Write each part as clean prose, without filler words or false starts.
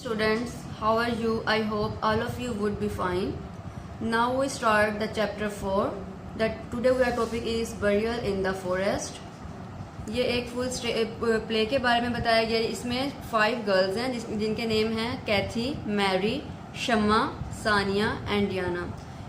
Students, how are you? I hope all of you would be fine. Now we start the chapter 4. That today our topic is burial in the forest. ये एक full play के बारे में बताया गया है। इसमें 5 girls हैं जिनके नेम हैं कैथी, Mary, Shamma, Sania and Diana.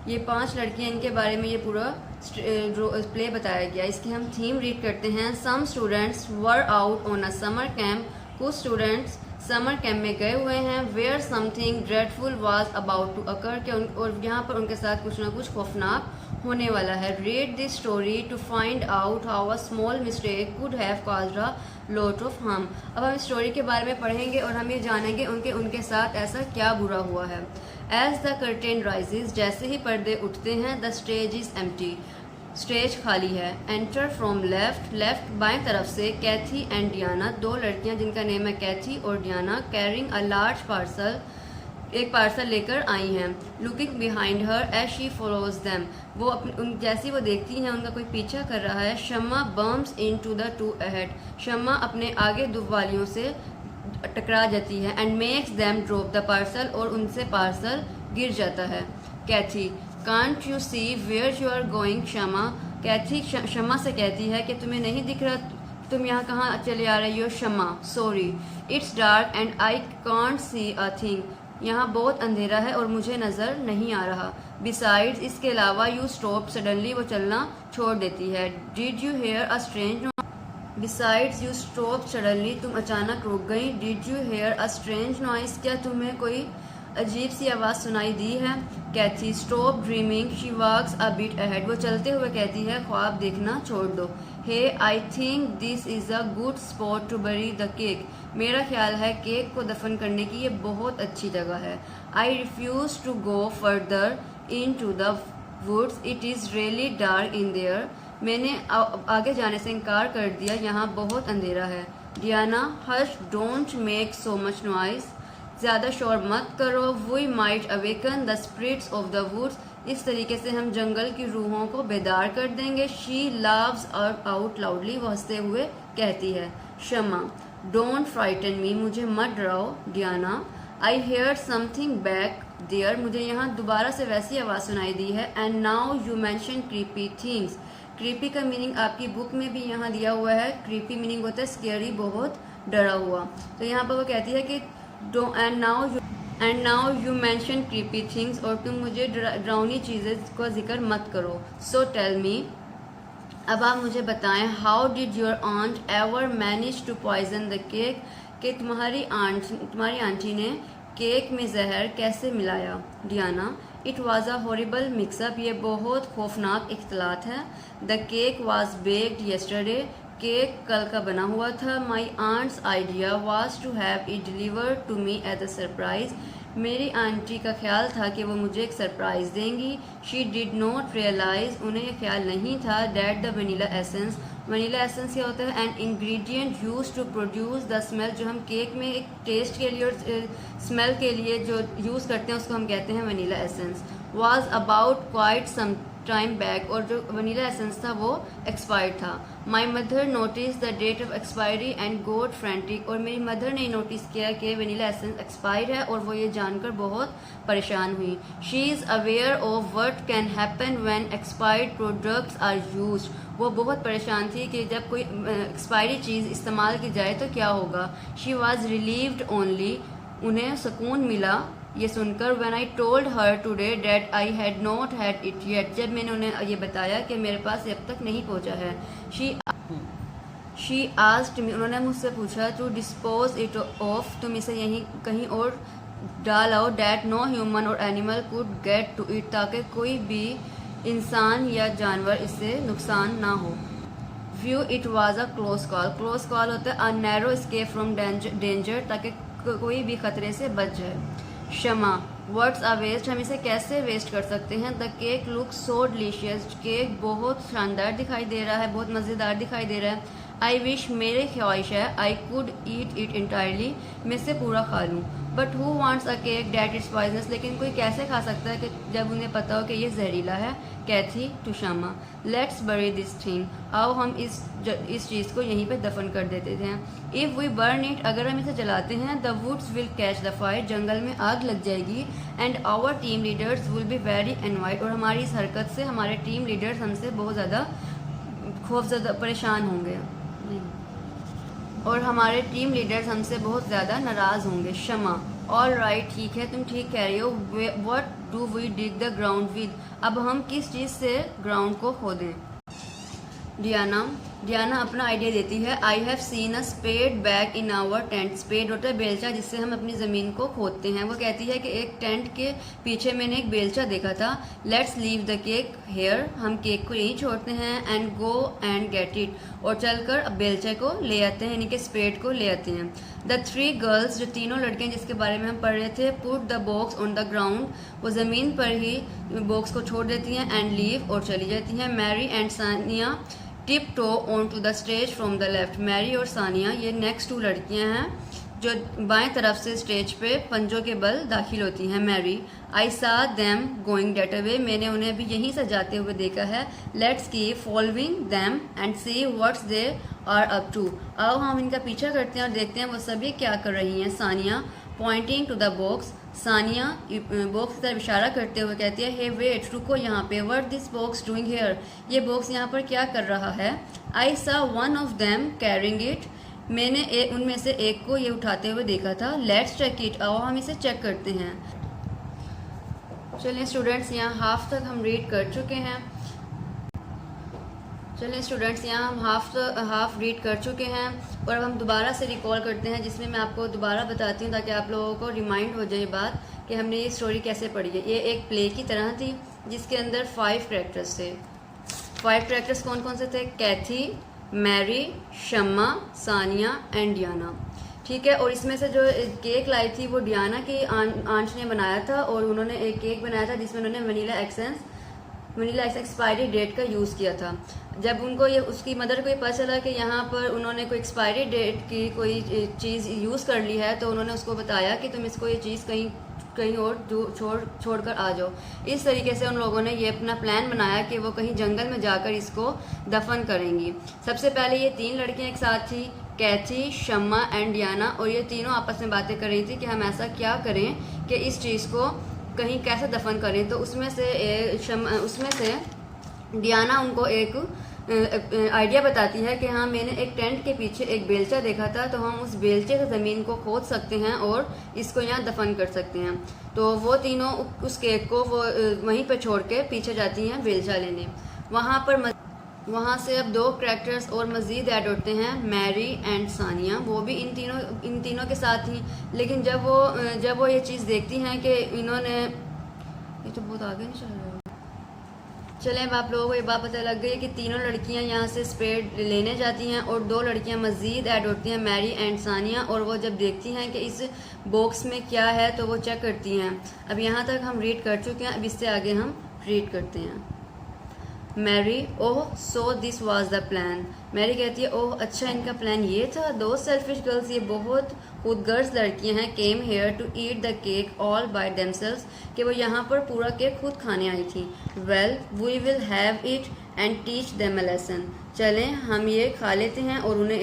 ये 5 लड़कियां, इनके बारे में ये पूरा प्ले बताया गया। इसकी हम थीम रीड करते हैं। Some students were out on a summer camp. कुछ स्टूडेंट्स समर कैंप में गए हुए हैं। Where something dreadful was about to occur, और यहाँ पर उनके साथ कुछ ना कुछ खौफनाक होने वाला है। Read this story to find out how a small mistake could have caused a lot of harm. अब हम स्टोरी के बारे में पढ़ेंगे और हम ये जानेंगे उनके साथ ऐसा क्या बुरा हुआ है। एज द कर्टेन राइजेज, जैसे ही पर्दे उठते हैं, the stage is empty, stage खाली है। एंटर फ्रॉम लेफ्ट, लेफ्ट बाएं तरफ से कैथी एंड डियाना, 2 लड़कियां जिनका नेम है कैथी और Diana, carrying a large parcel, एक पार्सल लेकर आई हैं। Looking behind her as she follows them, वो जैसी वो देखती हैं उनका कोई पीछा कर रहा है। Shamma bumps into the 2 ahead, Shamma अपने आगे वालियों से टकरा जाती है। And makes them drop the parcel, और उनसे पार्सल गिर जाता है। Kathy, can't you see where you are going Shamma, Kathy शम्मा से कहती है कि तुम्हें नहीं दिख रहा तुम यहाँ कहाँ चले आ रही हो। Shamma, sorry, it's dark and I can't see a thing, यहाँ बहुत अंधेरा है और मुझे नज़र नहीं आ रहा। बिसाइड्स, इसके अलावा, यू स्टॉप सडनली, वो चलना छोड़ देती है। Did you hear a strange, besides you stop suddenly, तुम अचानक रुक गई। Did you hear a strange noise, क्या तुम्हें कोई अजीब सी आवाज़ सुनाई दी है। Kathy, stop dreaming, she walks a bit ahead, वो चलते हुए कहती है ख्वाब देखना छोड़ दो। Hey, I think this is a good spot to bury the cake, मेरा ख्याल है केक को दफन करने की ये बहुत अच्छी जगह है। I refuse to go further into the woods, it is really dark in there, मैंने आगे जाने से इनकार कर दिया, यहाँ बहुत अंधेरा है। Diana, hush, don't make so much noise, ज़्यादा शोर मत करो। We might awaken the spirits of the woods, इस तरीके से हम जंगल की रूहों को बेदार कर देंगे। शी लाव्स आउट लाउडली, वो हंसते हुए कहती है। शम्मा, डोंट फ्राइटन मी, मुझे मत डराओ। Diana, I hear something back there, मुझे यहाँ दोबारा से वैसी आवाज़ सुनाई दी है। And now you mention creepy things, creepy का मीनिंग आपकी बुक में भी यहाँ दिया हुआ है। क्रीपी मीनिंग होता है स्केरी, बहुत डरा हुआ। तो यहाँ पर वो कहती है कि and now you mention creepy things, और तुम मुझे डरावनी चीज़ें का जिक्र मत करो। सो टेल मी, अब आप मुझे बताएं, how did your aunt ever manage to poison the cake, कि तुम्हारी आंटी ने केक में जहर कैसे मिलाया। Diana, it was a horrible mixup, ये बहुत खौफनाक इख्तलात है। The cake was baked yesterday, cake कल का बना हुआ था। My aunt's idea was to have it delivered to me as a surprise, मेरी आंटी का ख्याल था कि वो मुझे एक सरप्राइज देंगी। शी डिड नॉट रियलाइज, उन्हें यह ख्याल नहीं था, that the vanilla essence, vanilla essence क्या होता है, an ingredient use to produce the smell, जो हम केक में एक टेस्ट के लिए और स्मेल के लिए जो यूज़ करते हैं उसको हम कहते हैं vanilla essence. Was about quite some time back, और जो वनीला एसेंस था वो एक्सपायर्ड था। My mother notice the date of expiry and got frantic, और मेरी मदर ने नोटिस किया कि वनीला एसेंस एक्सपायर्ड है और वो ये जानकर बहुत परेशान हुई। She is aware of what can happen when expired products are used, वो बहुत परेशान थी कि जब कोई एक्सपायरी चीज़ इस्तेमाल की जाए तो क्या होगा। शी वॉज रिलीव्ड ओनली, उन्हें सुकून मिला ये सुनकर। When I told her today that I had not had it yet, जब मैंने उन्हें ये बताया कि मेरे पास अब तक नहीं पहुंचा है। शी आस्क्ड मी, उन्होंने मुझसे पूछा, टू डिस्पोज इट ऑफ, तुम इसे यहीं कहीं और डाल आओ। That no human or animal could get to it, ताकि कोई भी इंसान या जानवर इससे नुकसान ना हो। View, it was a close call, close call होता है a narrow escape from danger, ताकि कोई भी खतरे से बच जाए। शमा, व्हाट्स अ वेस्ट, हम इसे कैसे वेस्ट कर सकते हैं। The cake look so delicious, cake बहुत शानदार दिखाई दे रहा है, बहुत मज़ेदार दिखाई दे रहा है। आई विश, मेरे ख्वाहिश है, I could eat it entirely, मैं इसे पूरा खा लूँ। But who wants a cake that it's poisonous, लेकिन कोई कैसे खा सकता है कि जब उन्हें पता हो कि ये जहरीला है। कैथी टू शमा, लेट्स बरी दिस थिंग, आओ हम इस चीज़ को यहीं पे दफन कर देते थे। इफ़ वी बर्न इट, अगर हम इसे जलाते हैं, the woods will catch the fire, जंगल में आग लग जाएगी। And our team leaders will be very envied, और हमारी इस हरकत से हमारे टीम लीडर्स हमसे बहुत ज़्यादा खौफजदा परेशान होंगे, और हमारे टीम लीडर्स हमसे बहुत ज़्यादा नाराज़ होंगे। शमा, ऑल राइट, ठीक है, तुम ठीक कह रही हो। What do we dig the ground with, अब हम किस चीज़ से ग्राउंड को खोदें। डियाना अपना आइडिया देती है। I have seen a spade back in our tent, spade होता है बेलचा जिससे हम अपनी ज़मीन को खोदते हैं। वो कहती है कि एक टेंट के पीछे मैंने एक बेलचा देखा था। Let's leave the cake here, हम केक को यहीं छोड़ते हैं। And go and get it, और चलकर बेलचे को ले आते हैं, यानी कि स्पेड को ले आते हैं। द थ्री गर्ल्स, जो तीनों लड़कियां जिसके बारे में हम पढ़ रहे थे, put the box on the ground, वो ज़मीन पर ही बॉक्स को छोड़ देती हैं। एंड लीव, और चली जाती हैं। Mary and Sania tiptoe on to the stage from the left, Mary और सानिया ये नेक्स्ट 2 लड़कियां हैं जो बाएं तरफ से स्टेज पे पंजों के बल दाखिल होती हैं। मैरी, आई सा देम गोइंग डेट अवे, मैंने उन्हें भी यहीं से जाते हुए देखा है। Let's keep following them and see what's they are up to, आओ हम इनका पीछा करते हैं और देखते हैं वो सभी क्या कर रही हैं। Sania, pointing to the box, Sania box की तरफ इशारा करते हुए कहती है, हे वेट, रुको यहाँ पे। What this box doing here, ये बॉक्स यहाँ पर क्या कर रहा है। आई सा one of them carrying it, मैंने उनमें से एक को ये उठाते हुए देखा था। लेट्स चेक इट, आओ हम इसे चेक करते हैं। चलिए स्टूडेंट्स, यहाँ हाफ तक हम रीड कर चुके हैं। हम हाफ रीड कर चुके हैं, और अब हम दोबारा से रिकॉल करते हैं, जिसमें मैं आपको दोबारा बताती हूँ ताकि आप लोगों को रिमाइंड हो जाए ये बात कि हमने ये स्टोरी कैसे पढ़ी है। ये एक प्ले की तरह थी जिसके अंदर 5 कैरेक्टर्स थे। 5 कैरेक्टर्स कौन कौन से थे? कैथी, Mary, Shamma, Sania and Diana, ठीक है। और इसमें से जो केक लाई थी वो डियाना की आंट ने बनाया था, और उन्होंने एक केक बनाया था जिसमें उन्होंने वनीला एक्सपायरी डेट का यूज़ किया था। जब उनको ये उसकी मदर को ये पता चला कि यहाँ पर उन्होंने कोई एक्सपायरी डेट की कोई चीज़ यूज़ कर ली है, तो उन्होंने उसको बताया कि तुम इसको ये चीज़ कहीं और छोड़कर आ जाओ। इस तरीके से उन लोगों ने ये अपना प्लान बनाया कि वो कहीं जंगल में जाकर इसको दफन करेंगी। सबसे पहले ये 3 लड़कियाँ एक साथ थी, कैथी, शम्मा एंड डियाना, और ये तीनों आपस में बातें कर रही थी कि हम ऐसा क्या करें कि इस चीज़ को कहीं कैसे दफन करें। तो उसमें से डियाना उनको एक आइडिया बताती है कि हाँ, मैंने एक टेंट के पीछे एक बेलचा देखा था, तो हम उस बेलचे से ज़मीन को खोद सकते हैं और इसको यहाँ दफन कर सकते हैं। तो वो तीनों उस केक को वो वहीं पर छोड़ के पीछे जाती हैं बेलचा लेने। वहाँ से अब 2 कैरेक्टर्स और मज़ीद ऐड होते हैं, मैरी एंड सानिया, वो भी इन तीनों के साथ ही। लेकिन जब वो ये चीज़ देखती हैं कि इन्होंने, ये तो बहुत आगे नहीं चल रहा है। चलें, अब आप लोगों को ये बात पता लग गई कि तीनों लड़कियां यहाँ से स्पेड लेने जाती हैं, और 2 लड़कियां मज़ीद ऐड होती हैं, मैरी एंड सानिया। और वो जब देखती हैं कि इस बॉक्स में क्या है तो वो चेक करती हैं। अब यहाँ तक हम रीड कर चुके हैं, अब इससे आगे हम रीड करते हैं। Mary, oh so this was the plan, Mary कहती है, ओह अच्छा इनका प्लान ये था। 2 सेल्फिश गर्ल्स, ये बहुत खुदगर्ज लड़कियां हैं, came here to eat the cake all by themselves, कि वो यहाँ पर पूरा केक खुद खाने आई थी। Well we will have it and teach them a lesson, चलें हम ये खा लेते हैं और उन्हें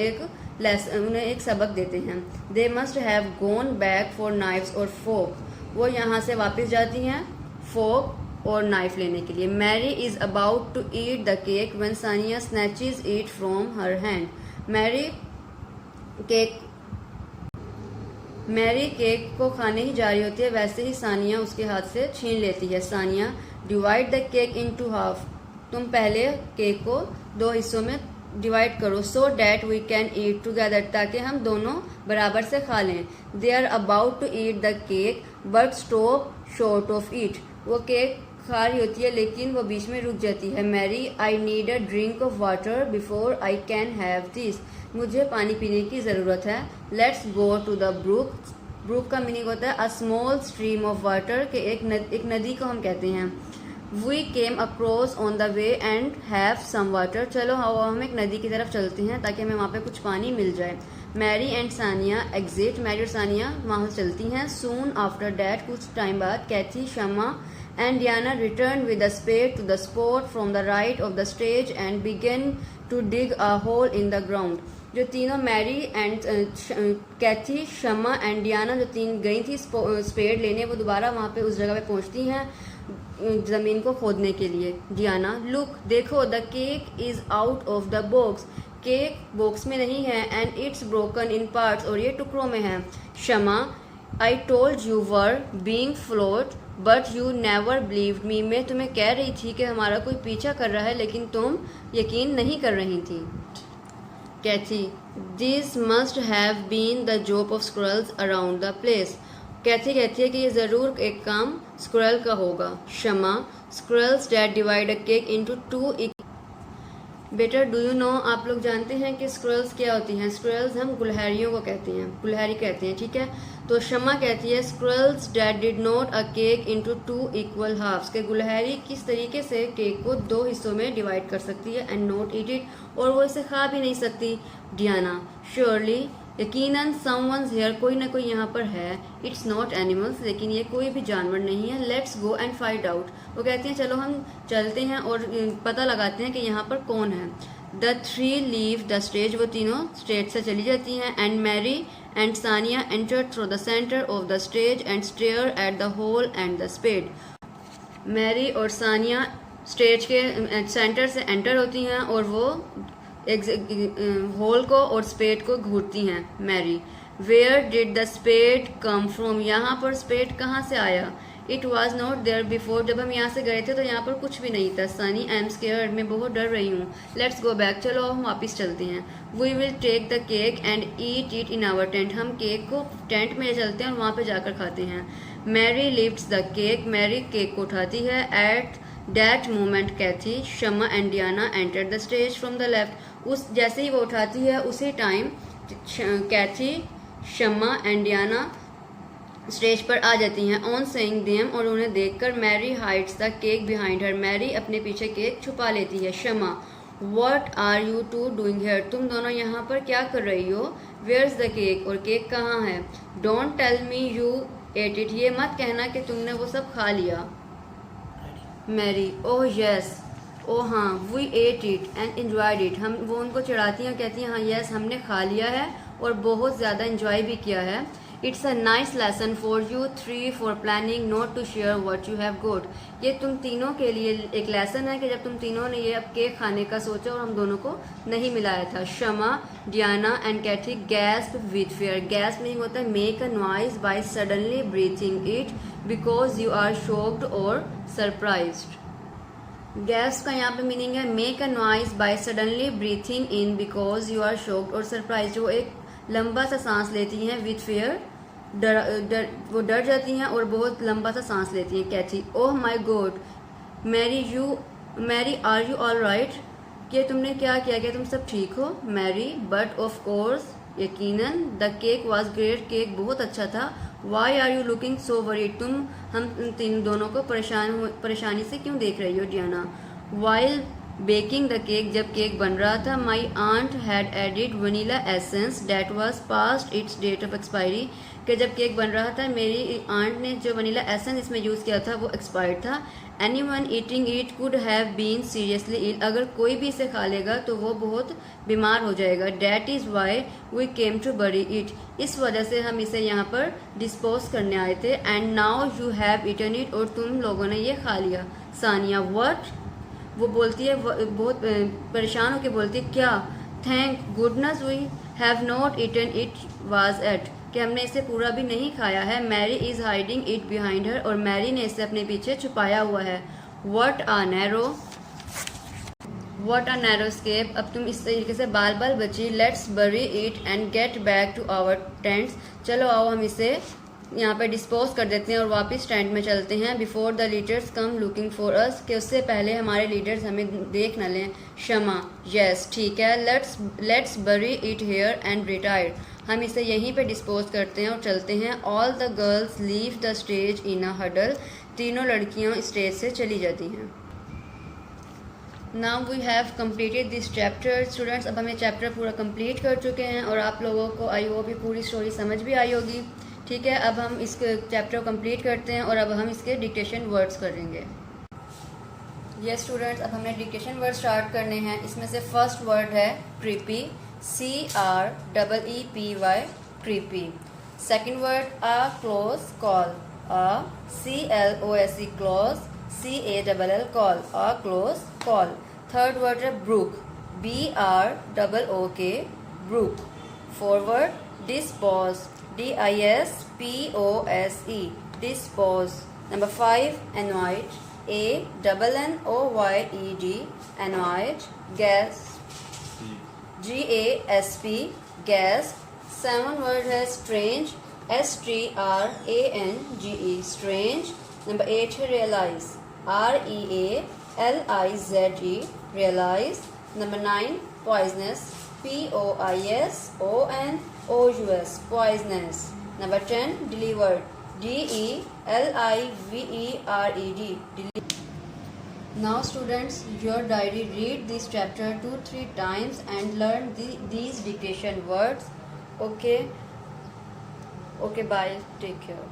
एक सबक देते हैं। They must have gone back for knifes और फोक, वो यहाँ से वापस जाती हैं फोक और नाइफ लेने के लिए। Mary is about to eat the cake when Sania snatches it from her hand, Mary cake को खाने ही जा रही होती है, वैसे ही सानिया उसके हाथ से छीन लेती है। Sania, divide the cake into half, तुम पहले केक को 2 हिस्सों में डिवाइड करो, so that we can eat together, ताकि हम दोनों बराबर से खा लें। They are about to eat the cake but stop short of it, वो केक खा रही होती है लेकिन वो बीच में रुक जाती है। Mary, I need a drink of water before I can have this, मुझे पानी पीने की ज़रूरत है। Let's go to the brook, brook का मीनिंग होता है a small stream of water, के एक नदी को हम कहते हैं। We came across on the way and have some water, चलो हम एक नदी की तरफ चलते हैं ताकि हमें वहाँ पे कुछ पानी मिल जाए। Mary and Sania exit, Mary और सानिया वहाँ से चलती हैं। सून आफ्टर डैट, कुछ टाइम बाद, Kathy, Shama and Diana returned with a spade to the spot from the right of the stage and began to dig a hole in the ground. जो तीनों Mary and Kathy, Shama and Diana जो तीन गई थी spade लेने, वो दोबारा वहाँ पे उस जगह पे पहुँचती हैं ज़मीन को खोदने के लिए। डियाना, लुक, देखो, the cake is out of the box, cake box में नहीं है, and it's broken in parts, और ये टुकड़ों में है। Shama, I told you we're being float but you never believed me, मैं तुम्हें कह रही थी कि हमारा कोई पीछा कर रहा है, लेकिन तुम यकीन नहीं कर रही थी। Kathy, this must have been the job of squirrels around the place, Kathy कहती है कि ये ज़रूर एक काम स्क्वेरल का होगा। Shama, squirrels that divide a cake into two. Better do you know, आप लोग जानते हैं कि स्क्वेरल्स क्या होती हैं? स्क्वेरल्स हम गुलहरियों को कहते हैं, गुलहरी कहते हैं, ठीक है। तो शमा कहती है squirrels that did not a cake into two equal halves, के गुलहरी किस तरीके से केक को दो हिस्सों में डिवाइड कर सकती है, एंड नॉट ईट इट, और वो इसे खा भी नहीं सकती। डियाना, श्योरली, यकीनन, समवन्स हियर, कोई ना कोई यहाँ पर है। इट्स नॉट एनिमल्स, लेकिन ये कोई भी जानवर नहीं है। Let's go and find out, वो कहती हैं चलो हम चलते हैं और पता लगाते हैं कि यहाँ पर कौन है। The three leave the stage, वो तीनों स्टेज से चली जाती हैं। And Mary and Sania enter through the centre of the stage and stare at the hole and the spade. Mary और सानिया स्टेज के सेंटर से एंटर होती हैं और वो होल को और स्पेड को घूरती हैं। Mary, where did the spade come from, यहाँ पर स्पेड कहाँ से आया? It was not there before, जब हम यहाँ से गए थे तो यहाँ पर कुछ भी नहीं था। सनी, आई एम स्केयर्ड, मैं बहुत डर रही हूँ। लेट्स गो बैक, चलो हम वापस चलते हैं। We will take the cake and eat it in our tent, हम केक को टेंट में ले चलते हैं और वहाँ पे जाकर खाते हैं। Mary lifts the cake, Mary cake को उठाती है। At that moment Kathy, Shama and Diana enter the stage from the left, उस जैसे ही वो उठाती है उसी time Kathy, Shama and Diana stage पर आ जाती हैं। ऑन सेइंग देम, और उन्हें देखकर Mary hides the cake behind her, Mary अपने पीछे केक छुपा लेती है। Shama, what are you two doing here, तुम दोनों यहाँ पर क्या कर रही हो? वेयर इज द केक, और केक कहाँ है? Don't tell me you ate it, ये मत कहना कि तुमने वो सब खा लिया। मैरी, ओह यस, ओ हाँ, we ate it and enjoyed it, हम वो उनको चढ़ाती हैं, कहती हैं हाँ यस, हमने खा लिया है और बहुत ज़्यादा एंजॉय भी किया है। It's a nice lesson for you three for planning not to share what you have got, ये तुम तीनों के लिए एक लेसन है कि जब तुम तीनों ने ये अब केक खाने का सोचा और हम दोनों को नहीं मिलाया था। Shama, Diana and Kathy gasp with fear, gasp नहीं होता make a noise by suddenly breathing it because you are shocked और सरप्राइज्ड। गैस्प का यहाँ पे मीनिंग है make a noise by suddenly breathing in because you are shocked और surprise, वो एक लंबा सा सांस लेती हैं। विद फेयर, वो डर जाती हैं और बहुत लंबा सा सांस लेती हैं। Kathy, oh my God, Mary are you all right, कि तुमने क्या किया, क्या तुम सब ठीक हो? मैरी, बट ऑफ कोर्स, यकीनन, the cake was great, cake बहुत अच्छा था। Why are you looking so worried, तुम हम तीन दोनों को परेशानी से क्यों देख रही हो? Diana, while baking the cake, जब केक बन रहा था, my aunt had added vanilla essence that was past its date of expiry, कि जब केक बन रहा था मेरी आंट ने जो वनीला एसेंस इसमें यूज़ किया था वो एक्सपायर्ड था। Anyone eating it could have been seriously ill, अगर कोई भी इसे खा लेगा तो वो बहुत बीमार हो जाएगा। That is why we came to bury it, इस वजह से हम इसे यहाँ पर डिस्पोज करने आए थे। And now you have eaten it, और तुम लोगों ने ये खा लिया। सानिया, व्हाट, वो बोलती है बहुत परेशान होकर बोलती है क्या? Thank goodness we have not eaten it was at, कि हमने इसे पूरा भी नहीं खाया है। Mary is hiding it behind her, और मैरी ने इसे अपने पीछे छुपाया हुआ है। व्हाट आ नैरो स्केप, अब तुम इस तरीके से बाल बाल बची। Let's bury it and get back to our tents, चलो आओ हम इसे यहाँ पे डिस्पोज कर देते हैं और वापस टेंट में चलते हैं। Before the leaders come looking for us, कि उससे पहले हमारे लीडर्स हमें देख न लें। शमा, यस ठीक है, let's bury it here and retire, हम इसे यहीं पे डिस्पोज करते हैं और चलते हैं। All the girls leave the stage in a huddle, तीनों लड़कियां स्टेज से चली जाती हैं। Now we have completed this chapter students. अब हम ये चैप्टर पूरा कंप्लीट कर चुके हैं और आप लोगों को आई होप ये पूरी स्टोरी समझ भी आई होगी। ठीक है, अब हम इस चैप्टर को कंप्लीट करते हैं और अब हम इसके डिक्टेशन वर्ड्स करेंगे। ये स्टूडेंट्स, अब हमने डिक्टेशन वर्ड स्टार्ट करने हैं। इसमें से फर्स्ट वर्ड है creepy, CREEPY, creepy. Second word a close call, CLOSE, close, CALL, call, a close call. Third word है Brooke, BROOK, Brooke. Forward dispose, DISPOSE, dispose. Number 5 एनवाइट, ANNOYED, एनवाइट। Gas, GASP, gas. 7 word है strange, STRANGE, strange. Number 8 है realise, REALIZE, realise. Number 9 poisonous, POISONOUS, poisonous. Number 10 delivered, DELIVERED, Now students, your diary, read this chapter 2-3 times and learn these dictation words. Okay, bye, take care.